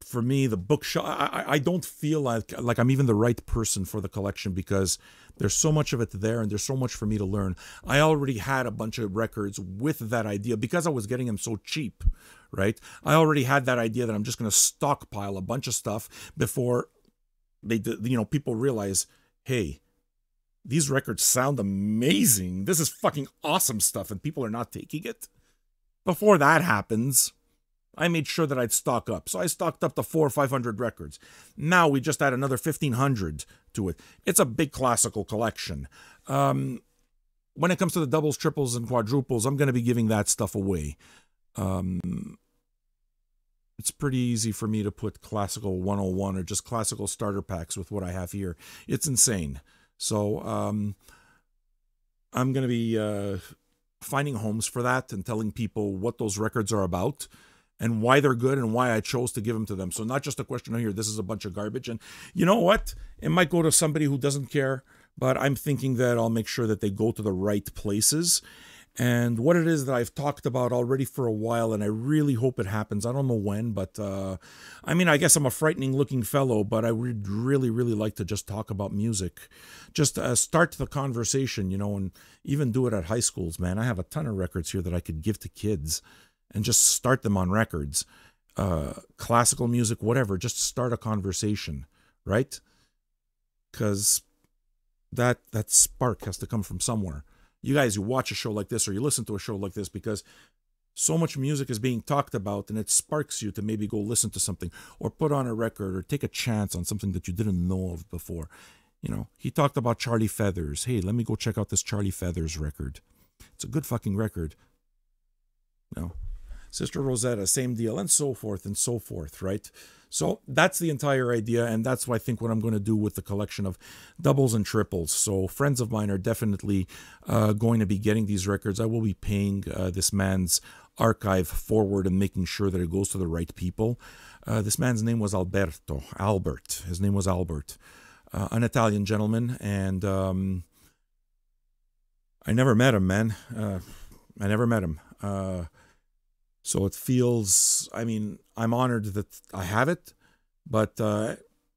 for me, the bookshelf, I don't feel like I'm even the right person for the collection, because there's so much of it there and there's so much for me to learn. I already had a bunch of records with that idea because I was getting them so cheap, right? I already had that idea that I'm just going to stockpile a bunch of stuff before they, you know, people realize, hey, these records sound amazing. This is fucking awesome stuff, and people are not taking it. Before that happens, I made sure that I'd stock up. So I stocked up to 400 or 500 records. Now we just add another 1,500 to it. It's a big classical collection. When it comes to the doubles, triples, and quadruples, I'm going to be giving that stuff away. It's pretty easy for me to put classical 101 or just classical starter packs with what I have here. It's insane. So I'm going to be finding homes for that and telling people what those records are about and why they're good and why I chose to give them to them. So not just a question of here, this is a bunch of garbage. And you know what? It might go to somebody who doesn't care, but I'm thinking that I'll make sure that they go to the right places. And what it is that I've talked about already for a while, and I really hope it happens. I don't know when, but I mean, I guess I'm a frightening looking fellow, but I would really, really like to just talk about music. Just start the conversation, you know, and even do it at high schools, man. I have a ton of records here that I could give to kids and just start them on records. Classical music, whatever, just start a conversation, right? Because that spark has to come from somewhere. You guys, you watch a show like this or you listen to a show like this because so much music is being talked about and it sparks you to maybe go listen to something or put on a record or take a chance on something that you didn't know of before. You know, he talked about Charlie Feathers. Hey, let me go check out this Charlie Feathers record. It's a good fucking record. You know, Sister Rosetta, same deal, and so forth, right? So that's the entire idea, and that's what I think what I'm going to do with the collection of doubles and triples. So friends of mine are definitely going to be getting these records. I will be paying this man's archive forward and making sure that it goes to the right people. This man's name was Albert. His name was Albert, an Italian gentleman, and I never met him, man. I never met him. So it feels, I mean, I'm honored that I have it, but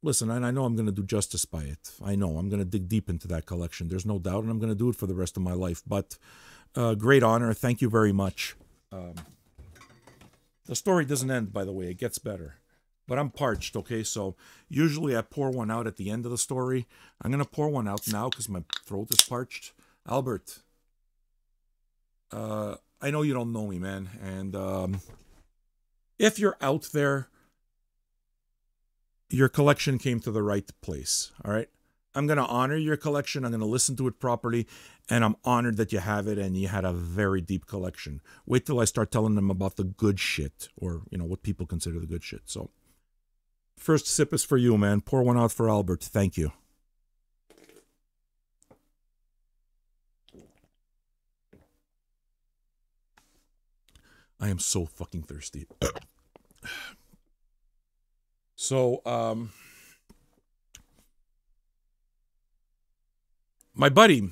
listen, and I know I'm going to do justice by it. I know I'm going to dig deep into that collection. There's no doubt, and I'm going to do it for the rest of my life. But great honor. Thank you very much. The story doesn't end, by the way. It gets better. But I'm parched, okay? So usually I pour one out at the end of the story. I'm going to pour one out now because my throat is parched. Albert, I know you don't know me, man. And if you're out there, your collection came to the right place, all right? I'm going to honor your collection. I'm going to listen to it properly. And I'm honored that you have it and you had a very deep collection. Wait till I start telling them about the good shit, or, you know, what people consider the good shit. So first sip is for you, man. Pour one out for Albert. Thank you. I am so fucking thirsty. So, my buddy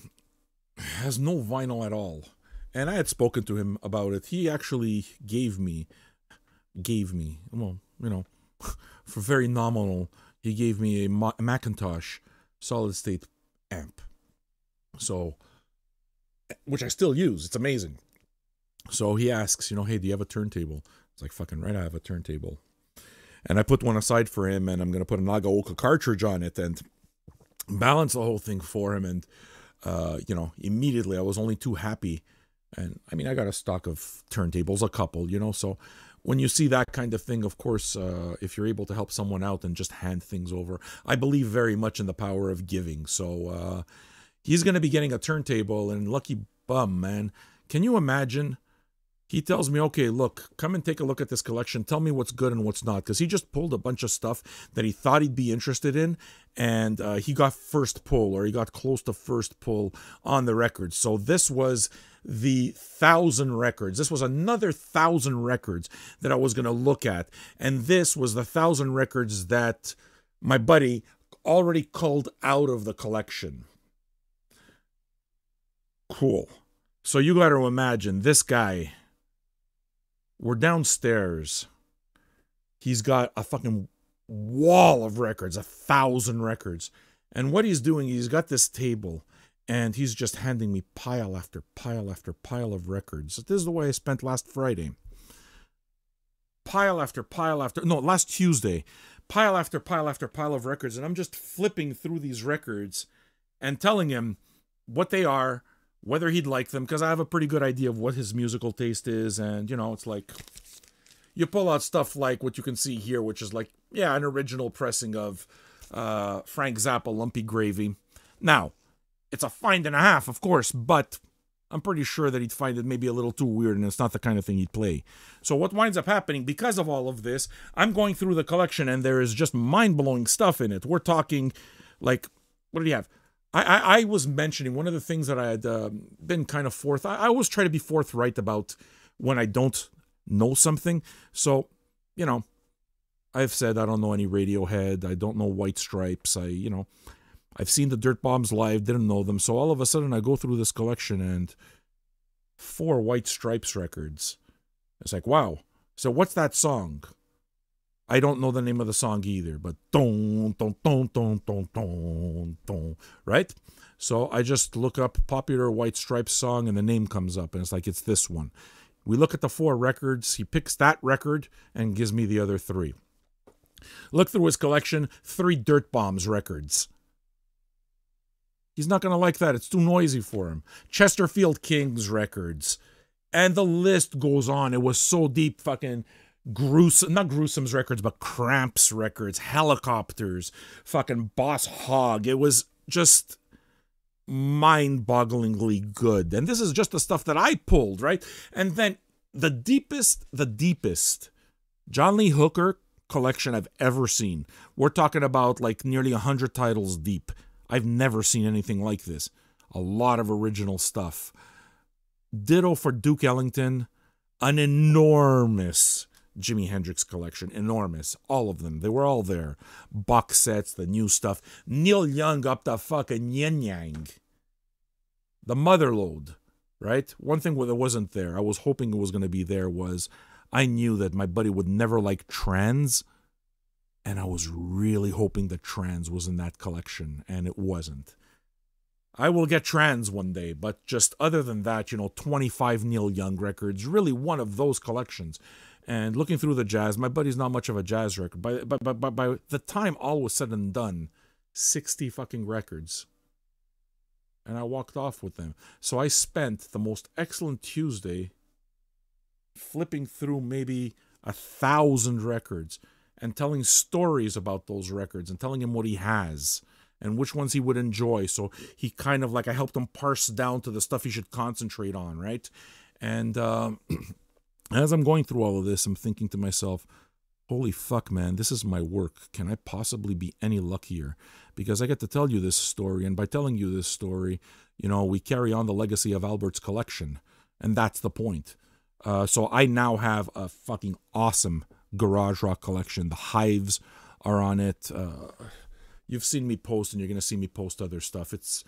has no vinyl at all. And I had spoken to him about it. He actually gave me, well, you know, for very nominal, he gave me a Macintosh solid state amp. So, which I still use. It's amazing. So he asks, you know, hey, do you have a turntable? It's like, fucking right, I have a turntable. And I put one aside for him, and I'm going to put a Nagaoka cartridge on it and balance the whole thing for him. And, you know, immediately I was only too happy. And, I mean, I got a stock of turntables, a couple, you know. So when you see that kind of thing, of course, if you're able to help someone out and just hand things over, I believe very much in the power of giving. So he's going to be getting a turntable, and lucky bum, man. Can you imagine? He tells me, okay, look, come and take a look at this collection. Tell me what's good and what's not. Because he just pulled a bunch of stuff that he thought he'd be interested in. And he got first pull, or he got close to first pull on the records. So this was the 1,000 records. This was another 1,000 records that I was going to look at. And this was the 1,000 records that my buddy already culled out of the collection. Cool. So you got to imagine this guy. We're downstairs. He's got a fucking wall of records, 1,000 records. And what he's doing, he's got this table, and he's just handing me pile after pile after pile of records. This is the way I spent last Friday. Pile after pile after, no, last Tuesday. Pile after pile after pile of records. And I'm just flipping through these records and telling him what they are, whether he'd like them, because I have a pretty good idea of what his musical taste is. And, you know, it's like, you pull out stuff like what you can see here, which is like, yeah, an original pressing of Frank Zappa, Lumpy Gravy. Now, it's a find and a half, of course, but I'm pretty sure that he'd find it maybe a little too weird, and it's not the kind of thing he'd play. So what winds up happening, because of all of this, I'm going through the collection, and there is just mind-blowing stuff in it. We're talking, like, what do you have? I was mentioning one of the things that I had been kind of I always try to be forthright about when I don't know something. So, you know, I've said I don't know any Radiohead. I don't know White Stripes. I've seen the Dirt Bombs live, didn't know them. So all of a sudden I go through this collection and 4 White Stripes records. It's like, wow. So what's that song? I don't know the name of the song either, but don, don, don, don, don, don, don, right? So I just look up popular White Stripes song and the name comes up, and it's like, it's this one. We look at the 4 records. He picks that record and gives me the other 3. Look through his collection, 3 Dirt Bombs records. He's not going to like that. It's too noisy for him. Chesterfield Kings records. And the list goes on. It was so deep, fucking gruesome, not Gruesome's records, but Cramps records, Helicopters, fucking Boss Hogg. It was just mind-bogglingly good. And this is just the stuff that I pulled, right? And then the deepest John Lee Hooker collection I've ever seen. We're talking about like nearly 100 titles deep. I've never seen anything like this. A lot of original stuff. Ditto for Duke Ellington. An enormous Jimi Hendrix collection. Enormous. All of them. They were all there. Box sets, the new stuff. Neil Young up the fucking yin-yang. The Motherlode, right? One thing that wasn't there, I was hoping it was going to be there, was I knew that my buddy would never like trance, and I was really hoping that trance was in that collection, and it wasn't. I will get trance one day, but just other than that, 25 Neil Young records, really one of those collections. And looking through the jazz, my buddy's not much of a jazz record. By the time all was said and done, 60 fucking records. And I walked off with them. So I spent the most excellent Tuesday flipping through maybe 1,000 records and telling stories about those records and telling him what he has and which ones he would enjoy. So he kind of I helped him parse down to the stuff he should concentrate on, right? And as I'm going through all of this, I'm thinking to myself, holy fuck, man, this is my work. Can I possibly be any luckier? Because I get to tell you this story, and by telling you this story, we carry on the legacy of Albert's collection, and that's the point. So I now have a fucking awesome garage rock collection. The Hives are on it. You've seen me post, and you're going to see me post other stuff. It's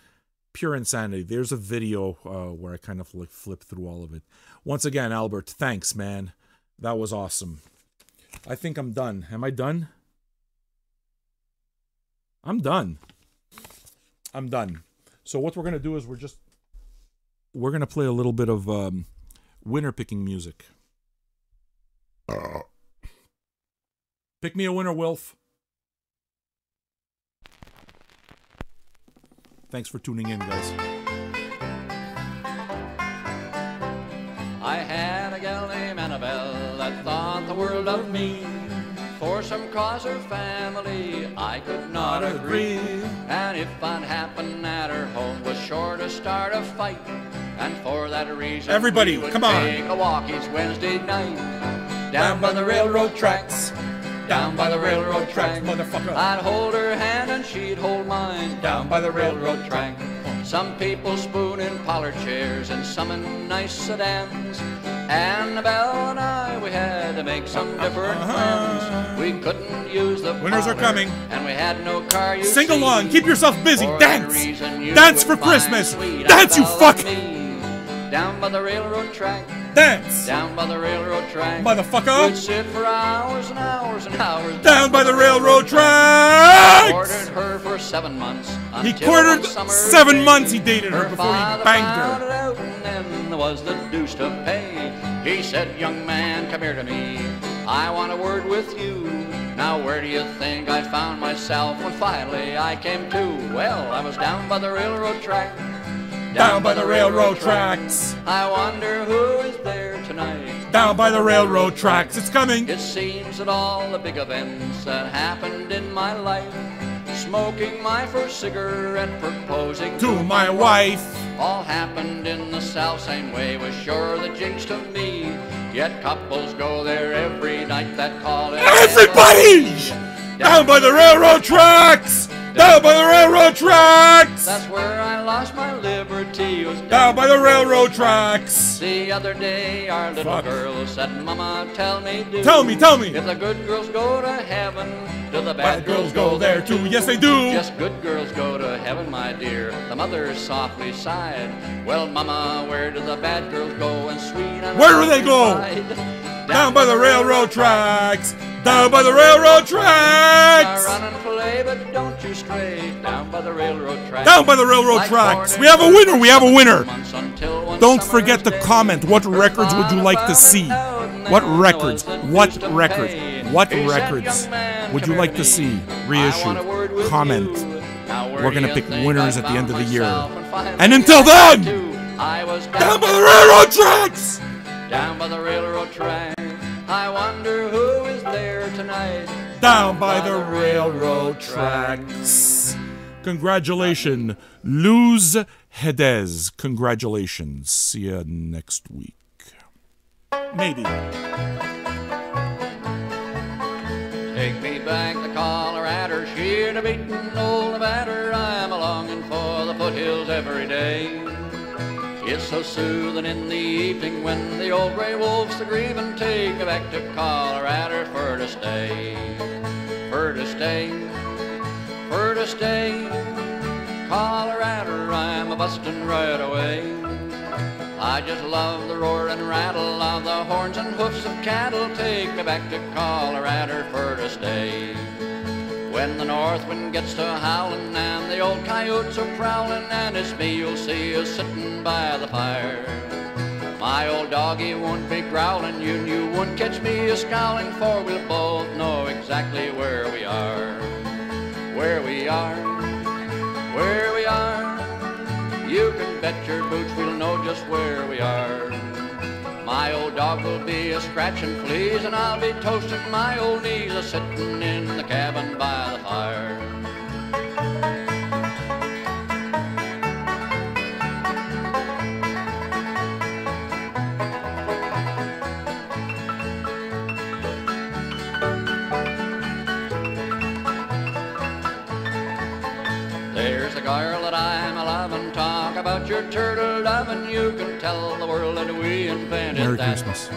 pure insanity. There's a video where I kind of like flip through all of it. Once again, Albert, thanks, man. That was awesome. I think I'm done. Am I done? I'm done. I'm done. So what we're going to do is we're going to play a little bit of winner picking music. Pick me a winner, Wilf. Thanks for tuning in, guys. I had a gal named Annabelle that thought the world of me. For some cause her family I could not agree. And if I'd happened at her home was sure to start a fight. And for that reason everybody, we would come on, take a walk each Wednesday night. Down by the railroad tracks. Down by the railroad track, motherfucker. I'd hold her hand and she'd hold mine. Down by the railroad track. Some people spoon in parlor chairs and some in nice sedans. Annabelle and I, we had to make some different plans. We couldn't use the winners are coming, and we had no car. You sing see, along, keep yourself busy, dance, dance for Christmas, dance, you fuck. Down by the railroad track. Dance! Down by the railroad track. Motherfucker! We'd sit for hours and hours and hours. Down by the railroad tracks! He courted her for 7 months. He courted 7 months he dated her before he banged her. Out and then there was the deuce to pay. He said, young man, come here to me. I want a word with you. Now where do you think I found myself when finally I came to? Well, I was down by the railroad track. Down by the railroad tracks. I wonder who is there tonight. Down by the railroad tracks. It's coming. It seems that all the big events that happened in my life, smoking my first cigarette, proposing to my wife, all happened in the self same way. Was sure the jinx to me. Yet couples go there every night that call it. Everybody! Down by the railroad tracks! Down by the railroad tracks! That's where I lost my liberty. Was down by the railroad tracks. The other day our little girl said, Mama, tell me, tell me. If the good girls go to heaven, do the bad girls go there too? Yes, they do. Yes, good girls go to heaven, my dear. The mother softly sighed. Well, Mama, where do the bad girls go? And sweet and where do they go? Down by the railroad tracks. Down by the railroad tracks! Run and play, but don't you stray. Down by the railroad tracks. Down by the railroad tracks. We have a winner. We have a winner. Don't forget to comment. What records would you like to see? What records? What records? What records would you like to see? Reissue. Comment. We're gonna pick winners at the end of the year. And until then, down by the railroad tracks. Down by the railroad tracks. I wonder who is there tonight. Down by the railroad tracks. Congratulations, Luz Hedez. Congratulations. See you next week. Maybe. Take me back to Colorado, sheer to beatin' old Nevada. I'm a-longing for the foothills every day. It's so soothing in the evening when the old gray wolves are grieving. Take me back to Colorado for to stay, for to stay, for to stay. Colorado, I'm a-bustin' right away. I just love the roar and rattle of the horns and hoofs of cattle. Take me back to Colorado for to stay. When the north wind gets to howling and the old coyotes are prowling, and it's me you'll see us sitting by the fire. My old doggy won't be growling, you won't catch me a-scowling, for we'll both know exactly where we are. Where we are, where we are. You can bet your boots we'll know just where we are. My old dog will be a-scratching fleas, and I'll be toasting my old knees a-sitting in the cabin by the fire. There's a girl that I'm a-lovin', talk about your turtle dove, and you can tell the world that we invented Merry that. Christmas.